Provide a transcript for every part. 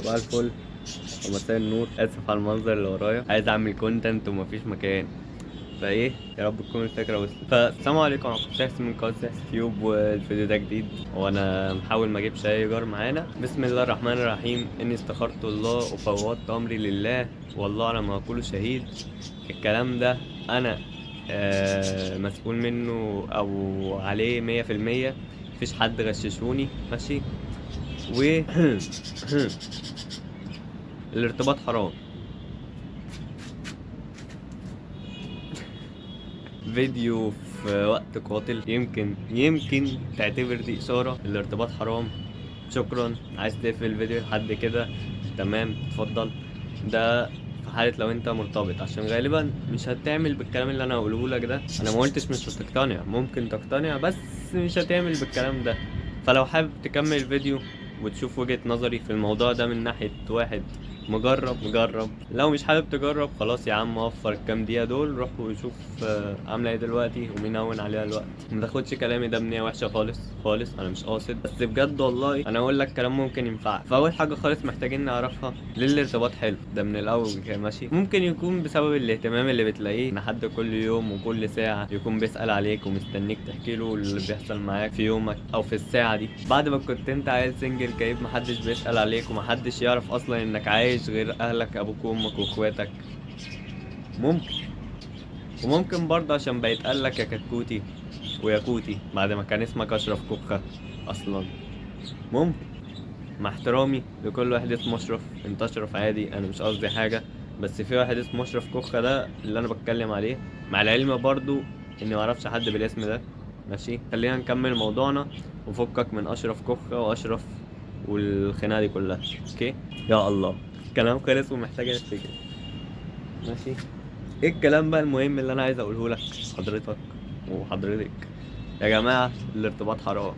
صباح الفل ومساء النور. اسف على المنظر اللي ورايا، عايز اعمل كونتنت ومفيش مكان، فايه يا رب تكون الفكره وصلت. فالسلام عليكم، انا كنت شايف من قناه تيوب والفيديو ده جديد، وانا محاول ما اجيبش اي ايجار معانا. بسم الله الرحمن الرحيم، اني استخرت الله وفوضت امري لله، والله على ما اقول شهيد. الكلام ده انا مسؤول منه او عليه 100%. مفيش حد غششوني، ماشي. و الارتباط حرام. فيديو في وقت قاتل، يمكن تعتبر دي إشارة الارتباط حرام. شكرا. عايز تقفل الفيديو لحد كده؟ تمام، اتفضل. ده في حالة لو انت مرتبط، عشان غالبا مش هتعمل بالكلام اللي انا هقوله لك ده. انا ما قلتش مش هتقتنع، ممكن تقتنع بس مش هتعمل بالكلام ده. فلو حابب تكمل الفيديو وتشوف وجهة نظري في الموضوع ده من ناحية واحد مجرب. لو مش حابب تجرب خلاص يا عم، وفر الكام دقيقة دول، روح وشوف عاملة ايه دلوقتي ومين هون عليها الوقت. ما تاخدش كلامي ده بنية وحشة خالص، انا مش قاصد، بس بجد والله انا اقول لك كلام ممكن ينفعك. فاول حاجة خالص محتاجين نعرفها، ليه الارتباط حلو ده من الاول كده، ماشي. ممكن يكون بسبب الاهتمام اللي بتلاقيه، ان حد كل يوم وكل ساعة يكون بيسأل عليك ومستنيك تحكي له اللي بيحصل معاك في يومك او في الساعة دي، بعد ما كنت انت عيل سنجل كئيب محدش بيسأل عليك ومحدش يعرف اصلا انك عايش غير اهلك، ابوك وامك واخواتك. ممكن. وممكن برضه عشان بيتقال لك يا كتكوتي ويا كوتي بعد ما كان اسمك اشرف كوخة اصلا. ممكن. مع احترامي لكل واحد اسمه اشرف، انت اشرف عادي، انا مش قصدي حاجة، بس في واحد اسمه اشرف كوخة ده اللي انا بتكلم عليه. مع العلم برضو اني معرفش حد بالاسم ده، ماشي. خلينا نكمل موضوعنا وفكك من اشرف كوخة واشرف والخناقة دي كلها، اوكي؟ يا الله، الكلام خلص ومحتاج افتكر، ماشي. ايه الكلام بقى المهم اللي انا عايز اقوله لك حضرتك وحضرتك؟ يا جماعة الارتباط حرام.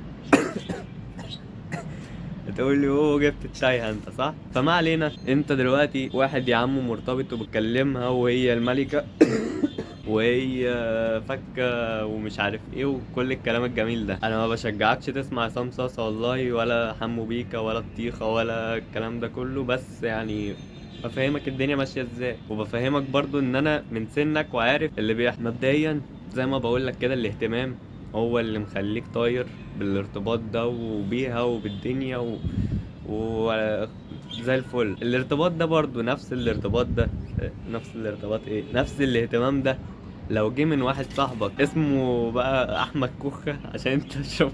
تقول لي اوه جبت التايهة انت، صح؟ فما علينا. انت دلوقتي واحد يا عم مرتبط وبتكلمها وهي الملكة وهي فكة ومش عارف ايه وكل الكلام الجميل ده. انا ما بشجعكش تسمع عصام صاصا والله، ولا حمو بيكا ولا الطيخة ولا الكلام ده كله، بس يعني بفهمك الدنيا ماشية ازاي، وبفهمك برضو ان انا من سنك وعارف اللي بيحصل. مبدئيا زي ما بقولك كده، الاهتمام هو اللي مخليك طاير بالارتباط ده وبيها وبالدنيا و... زي الفل. الارتباط ده برضو نفس الارتباط ده، نفس الارتباط ايه، نفس الاهتمام ده لو جه من واحد صاحبك اسمه بقى احمد كوخة عشان انت تشوف.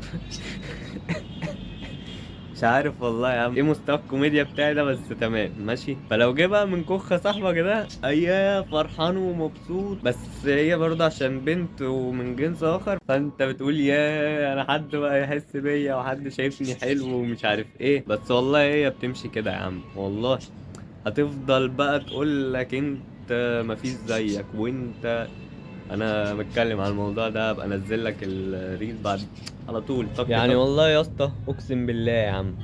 مش عارف والله يا عم ايه مستوى الكوميديا بتاعي ده، بس تمام ماشي. فلو جه بقى من كوخة صاحبك ده، اياه فرحان ومبسوط، بس هي برضه عشان بنت ومن جنس اخر، فانت بتقول يا انا حد بقى يحس بيا وحد شايفني حلو ومش عارف ايه. بس والله هي بتمشي كده يا عم والله. هتفضل بقى تقول لك انت مفيش زيك وانت. انا بتكلم على الموضوع ده، ابقى انزل لك الريل بعد على طول طق يعني طق. والله يا اسطى اقسم بالله يا عم،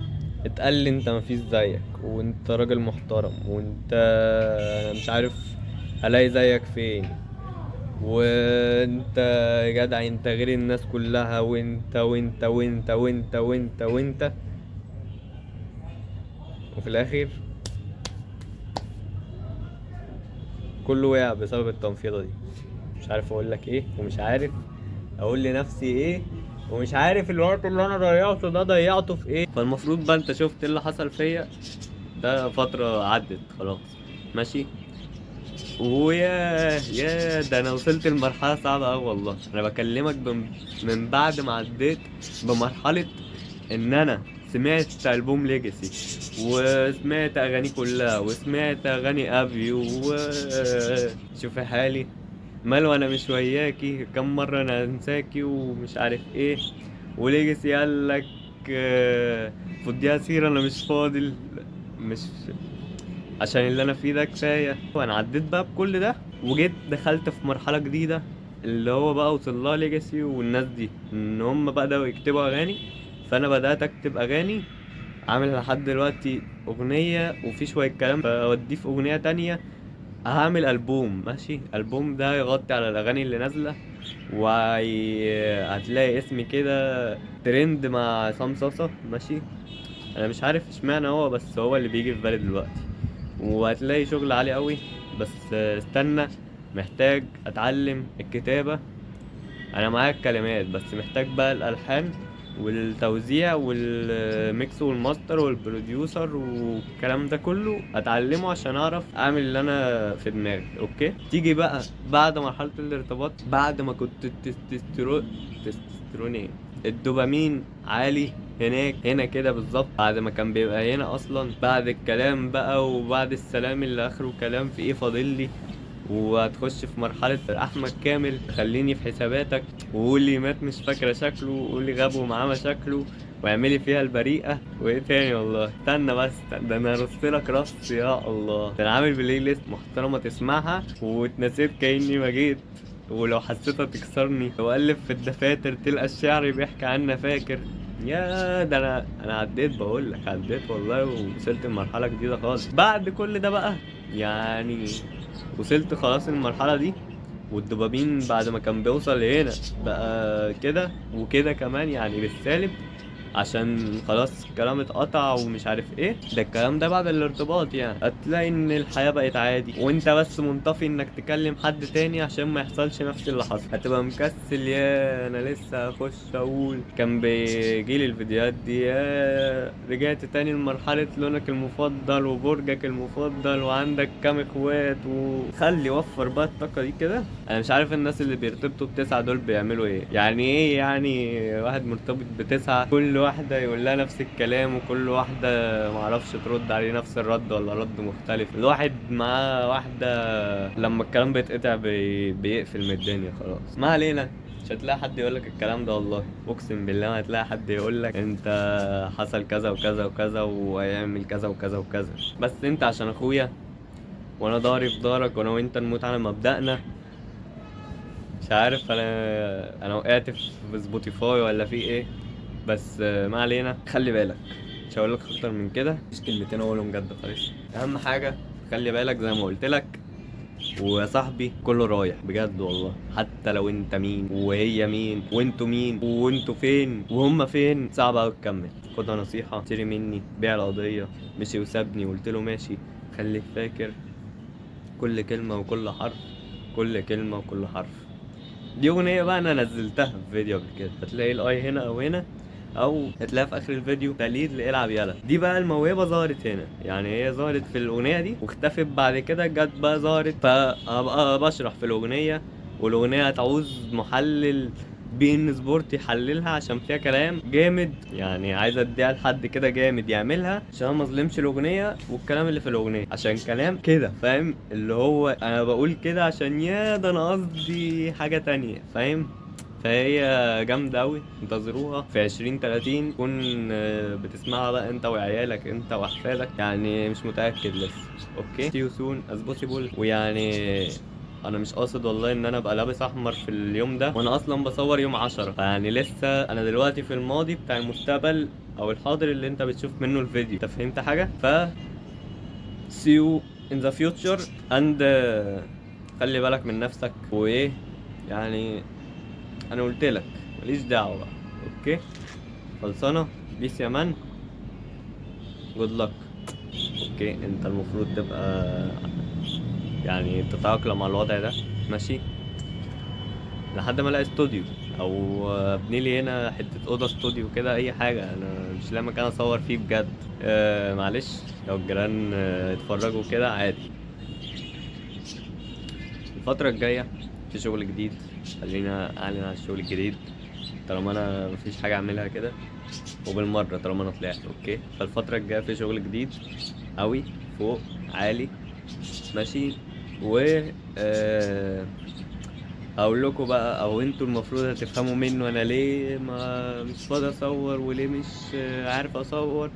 اتقال لي انت مفيش زيك وانت راجل محترم وانت انا مش عارف الاقي زيك فين، وانت جدع، انت غير الناس كلها، وانت وفي الاخر كله وقع بسبب التنفيضه دي. مش عارف اقول لك ايه، ومش عارف اقول لنفسي ايه، ومش عارف الوقت اللي انا ضيعته ده ضيعته في ايه. فالمفروض بقى انت شفت ايه اللي حصل فيا، ده فترة عدت خلاص، ماشي. ويا ده انا وصلت لمرحلة صعبة اوي والله. انا بكلمك من بعد ما عديت بمرحلة ان انا سمعت البوم ليجاسي وسمعت اغاني كلها وسمعت اغاني ابي شوفي حالي مال وانا مش وياكي، كم مرة انا انساكي ومش عارف ايه. وليجاسي قالك فضيها سيرة انا مش فاضل، مش عشان اللي انا فيه ده كفايه. وانا عديت بقى بكل ده وجيت دخلت في مرحله جديده، اللي هو بقى وصل لها ليجاسي والناس دي ان هم بداوا يكتبوا اغاني. فانا بدات اكتب اغاني، عامل لحد دلوقتي اغنيه وفي شويه كلام فاوديه في اغنيه تانية. هعمل البوم، ماشي. البوم ده يغطي على الاغاني اللي نازله، وهتلاقي اسمي كده ترند مع عصام صاصا، ماشي. انا مش عارف اشمعنى هو، بس هو اللي بيجي في بالي دلوقتي. وهتلاقي شغل عالي قوي. بس استنى، محتاج اتعلم الكتابة. انا معايا الكلمات، بس محتاج بقى الالحان والتوزيع والميكس والماستر والبروديوسر والكلام ده كله اتعلمه عشان اعرف اعمل اللي انا في دماغي. اوكي، تيجي بقى بعد مرحلة الارتباط، بعد ما كنت تستوستيرون ايه، الدوبامين عالي هنا كده بالظبط، بعد ما كان بيبقى هنا اصلا، بعد الكلام بقى وبعد السلام اللي اخره كلام في ايه فاضل لي، وهتخش في مرحلة أحمد كامل خليني في حساباتك، وقولي مات مش فاكرة شكله، وقولي غاب ومعاه مشاكله، واعملي فيها البريئة، وايه تاني والله. استنى بس، ده انا رصتلك رص يا الله. ده انا عامل بلاي ليست محترمة تسمعها واتنسيت كأني ما جيت، ولو حسيتها تكسرني، وألف في الدفاتر تلقى الشعر بيحكي عنا فاكر. يا ده انا عديت، بقول لك عديت والله، ووصلت لمرحلة جديدة خالص بعد كل ده بقى. يعني وصلت خلاص المرحلة دي، والدوبامين بعد ما كان بيوصل لهنا بقى كده وكده كمان، يعني بالسالب، عشان خلاص الكلام اتقطع ومش عارف ايه. ده الكلام ده بعد الارتباط. يعني هتلاقي ان الحياة بقت عادي، وانت بس منطفي انك تكلم حد تاني عشان ما يحصلش نفس اللي حصل. هتبقى مكسل، يا انا لسه هخش اقول كان بيجيلي الفيديوهات دي، يا رجعت تاني لمرحلة لونك المفضل وبرجك المفضل وعندك كام اخوات، وخلي وفر بقى الطاقة دي كده. انا مش عارف الناس اللي بيرتبطوا بتسعة دول بيعملوا ايه. يعني ايه يعني واحد مرتبط بتسعة كل واحدة يقول لها نفس الكلام، وكل واحدة معرفش ترد عليه نفس الرد ولا رد مختلف؟ الواحد معاه واحدة لما الكلام بيتقطع بيقفل من الدنيا خلاص. ما علينا، مش هتلاقي حد يقولك الكلام ده والله، اقسم بالله ما هتلاقي حد يقولك انت حصل كذا وكذا وكذا وهيعمل كذا وكذا وكذا. بس انت عشان اخويا، وانا ضهري في ضهرك، وانا وانت نموت على مبدأنا. مش عارف انا وقعت في سبوتيفاي ولا في ايه، بس ما علينا. خلي بالك، مش هقول لك اكتر من كده، مش كلمتين اقولهم بجد خالص. اهم حاجه خلي بالك زي ما قلت لك. ويا صاحبي كله رايح بجد والله، حتى لو انت مين وهي مين وانتوا مين وانتوا فين وهم فين، صعب اوي تكمل. خدها نصيحه، اشتري مني، بيع القضيه. مشي وسابني قلت له ماشي. خليك فاكر كل كلمه وكل حرف، كل كلمه وكل حرف. دي اغنيه بقى انا نزلتها في فيديو قبل كده، هتلاقي الاي هنا او هنا، او هتلاقيها في اخر الفيديو تقليد لالعب يلا. دي بقى الموهبه ظهرت هنا، يعني هي ظهرت في الاغنيه دي واختفت بعد كده، جت بقى ظهرت، فابقى بشرح في الاغنيه، والاغنيه هتعوز محلل بين سبورت يحللها عشان فيها كلام جامد. يعني عايز اديها لحد كده جامد يعملها عشان ما اظلمش الاغنيه والكلام اللي في الاغنيه، عشان كلام كده فاهم، اللي هو انا بقول كده عشان يا ده انا قصدي حاجه تانية، فاهم. فهي جامدة أوي، انتظروها في 2030 تكون بتسمعها بقى انت وعيالك انت واحفادك. يعني مش متأكد لسه. اوكي، see you soon as possible. ويعني انا مش قاصد والله ان انا ابقى لابس احمر في اليوم ده، وانا اصلا بصور يوم 10، فيعني لسه انا دلوقتي في الماضي بتاع المستقبل او الحاضر اللي انت بتشوف منه الفيديو. انت فهمت حاجة؟ ف see you in the future and خلي بالك من نفسك وايه. يعني انا قلت لك ماليش دعوه بقى. اوكي، خلصانه. بيس يا مان، جود لك. اوكي، انت المفروض تبقى يعني تتأقلم على الوضع ده، ماشي، لحد ما الاقي استوديو، او ابني لي هنا حته اوضه استوديو كده، اي حاجه. انا مش لاقي مكان اصور فيه بجد. معلش لو الجيران اتفرجوا كده عادي. الفتره الجايه في شغل جديد، خلينا اعلن عن الشغل الجديد طالما انا مفيش حاجه اعملها كده، وبالمره طالما انا طلعت. اوكي، فالفتره الجايه في شغل جديد قوي، فوق، عالي، ماشي. و هقول لكم بقى، او انتوا المفروض هتفهموا منه انا ليه ما مش فاضي اصور، وليه مش عارف اصور،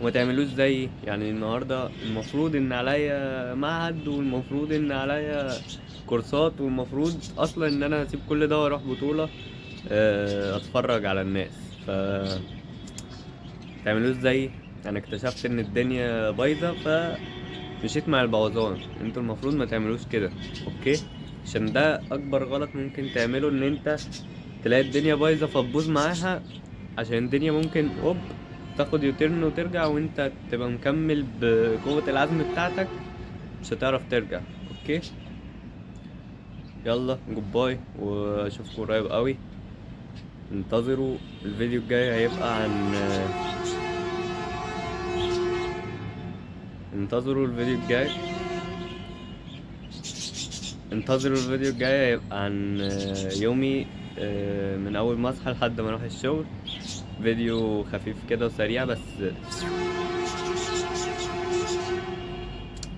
وما تعملوش زيي. يعني النهارده المفروض ان عليا معهد، والمفروض ان عليا كورسات، والمفروض اصلا ان انا اسيب كل ده واروح بطولة اتفرج على الناس. ف تعملوش زيي. انا اكتشفت ان الدنيا بايظه فمشيت مع البوظان. انتوا المفروض ما تعملوش كده. اوكي، عشان ده اكبر غلط ممكن تعمله، ان انت تلاقي الدنيا بايظه فتبوظ معاها، عشان الدنيا ممكن اوب تاخد يوتيرن وترجع وانت تبقى مكمل بقوة العزم بتاعتك، مش هتعرف ترجع. اوكي، يلا جود باي، واشوفكم قريب قوي. انتظروا الفيديو الجاي، هيبقى عن انتظروا الفيديو الجاي انتظروا الفيديو الجاي هيبقى عن يومي من اول ما اصحى لحد ما اروح الشغل. فيديو خفيف كده وسريع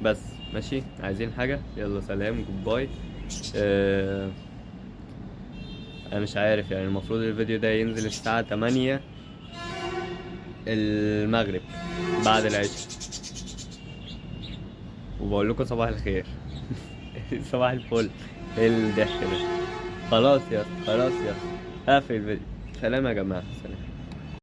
بس ماشي. عايزين حاجة؟ يلا سلام جود باي. انا مش عارف يعني، المفروض الفيديو ده ينزل الساعة 8 المغرب بعد العشاء، وبقول لكم صباح الخير. صباح الفل. ايه الضحك ده؟ خلاص يا اسطى، خلاص يا اسطى، هقفل الفيديو. سلام يا جماعة، سلام.